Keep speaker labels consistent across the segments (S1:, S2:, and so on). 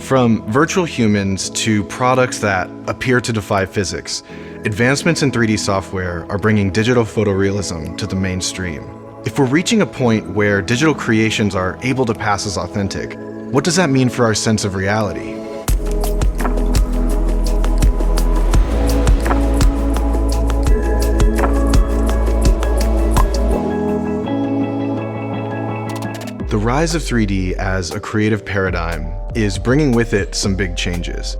S1: From virtual humans to products that appear to defy physics, advancements in 3D software are bringing digital photorealism to the mainstream. If we're reaching a point where digital creations are able to pass as authentic, what does that mean for our sense of reality? The rise of 3D as a creative paradigm is bringing with it some big changes.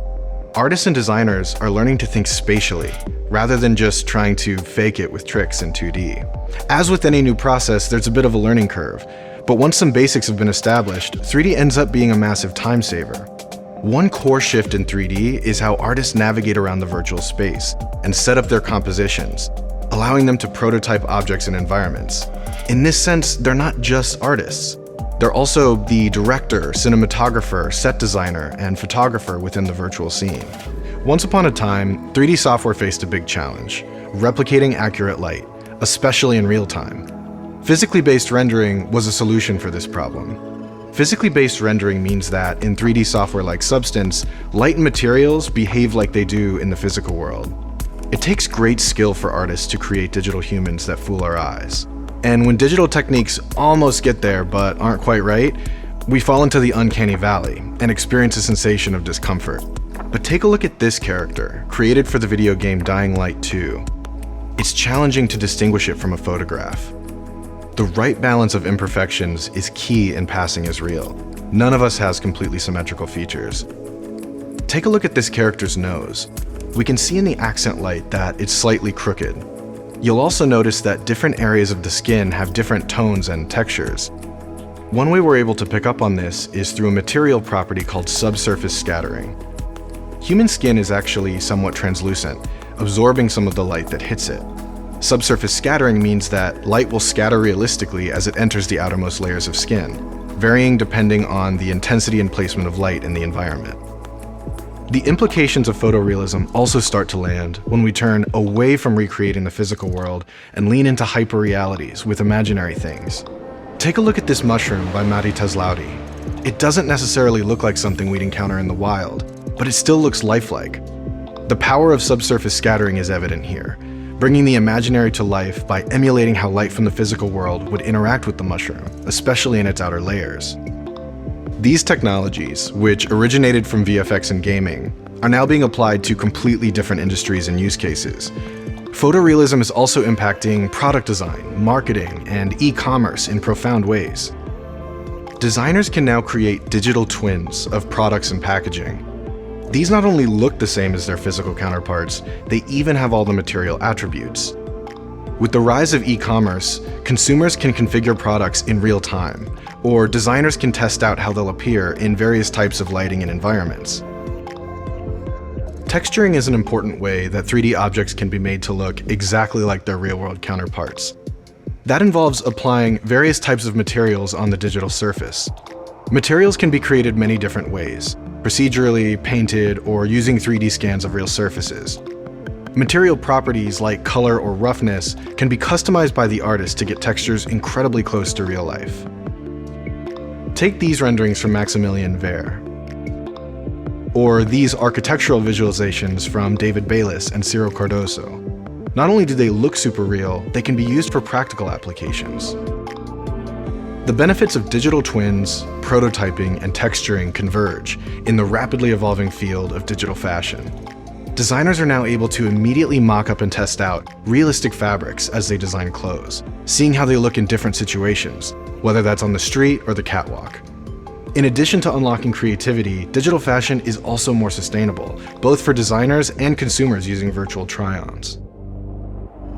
S1: Artists and designers are learning to think spatially, rather than just trying to fake it with tricks in 2D. As with any new process, there's a bit of a learning curve, but once some basics have been established, 3D ends up being a massive time saver. One core shift in 3D is how artists navigate around the virtual space and set up their compositions, allowing them to prototype objects and environments. In this sense, they're not just artists. They're also the director, cinematographer, set designer, and photographer within the virtual scene. Once upon a time, 3D software faced a big challenge: replicating accurate light, especially in real time. Physically based rendering was a solution for this problem. Physically based rendering means that in 3D software like Substance, light and materials behave like they do in the physical world. It takes great skill for artists to create digital humans that fool our eyes. And when digital techniques almost get there but aren't quite right, we fall into the uncanny valley and experience a sensation of discomfort. But take a look at this character, created for the video game Dying Light 2. It's challenging to distinguish it from a photograph. The right balance of imperfections is key in passing as real. None of us has completely symmetrical features. Take a look at this character's nose. We can see in the accent light that it's slightly crooked. You'll also notice that different areas of the skin have different tones and textures. One way we're able to pick up on this is through a material property called subsurface scattering. Human skin is actually somewhat translucent, absorbing some of the light that hits it. Subsurface scattering means that light will scatter realistically as it enters the outermost layers of skin, varying depending on the intensity and placement of light in the environment. The implications of photorealism also start to land when we turn away from recreating the physical world and lean into hyperrealities with imaginary things. Take a look at this mushroom by Matti Taslaudi. It doesn't necessarily look like something we'd encounter in the wild, but it still looks lifelike. The power of subsurface scattering is evident here, bringing the imaginary to life by emulating how light from the physical world would interact with the mushroom, especially in its outer layers. These technologies, which originated from VFX and gaming, are now being applied to completely different industries and use cases. Photorealism is also impacting product design, marketing, and e-commerce in profound ways. Designers can now create digital twins of products and packaging. These not only look the same as their physical counterparts, they even have all the material attributes. With the rise of e-commerce, consumers can configure products in real time, or designers can test out how they'll appear in various types of lighting and environments. Texturing is an important way that 3D objects can be made to look exactly like their real-world counterparts. That involves applying various types of materials on the digital surface. Materials can be created many different ways: procedurally, painted, or using 3D scans of real surfaces. Material properties like color or roughness can be customized by the artist to get textures incredibly close to real life. Take these renderings from Maximilian Vere, or these architectural visualizations from David Bayless and Ciro Cardoso. Not only do they look super real, they can be used for practical applications. The benefits of digital twins, prototyping, and texturing converge in the rapidly evolving field of digital fashion. Designers are now able to immediately mock up and test out realistic fabrics as they design clothes, seeing how they look in different situations, whether that's on the street or the catwalk. In addition to unlocking creativity, digital fashion is also more sustainable, both for designers and consumers using virtual try-ons.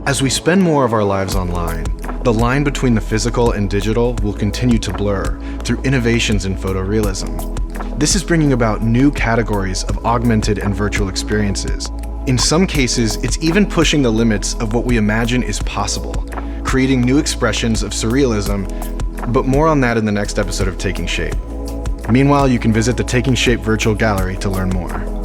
S1: As we spend more of our lives online, the line between the physical and digital will continue to blur through innovations in photorealism. This is bringing about new categories of augmented and virtual experiences. In some cases, it's even pushing the limits of what we imagine is possible, creating new expressions of surrealism, but more on that in the next episode of Taking Shape. Meanwhile, you can visit the Taking Shape virtual gallery to learn more.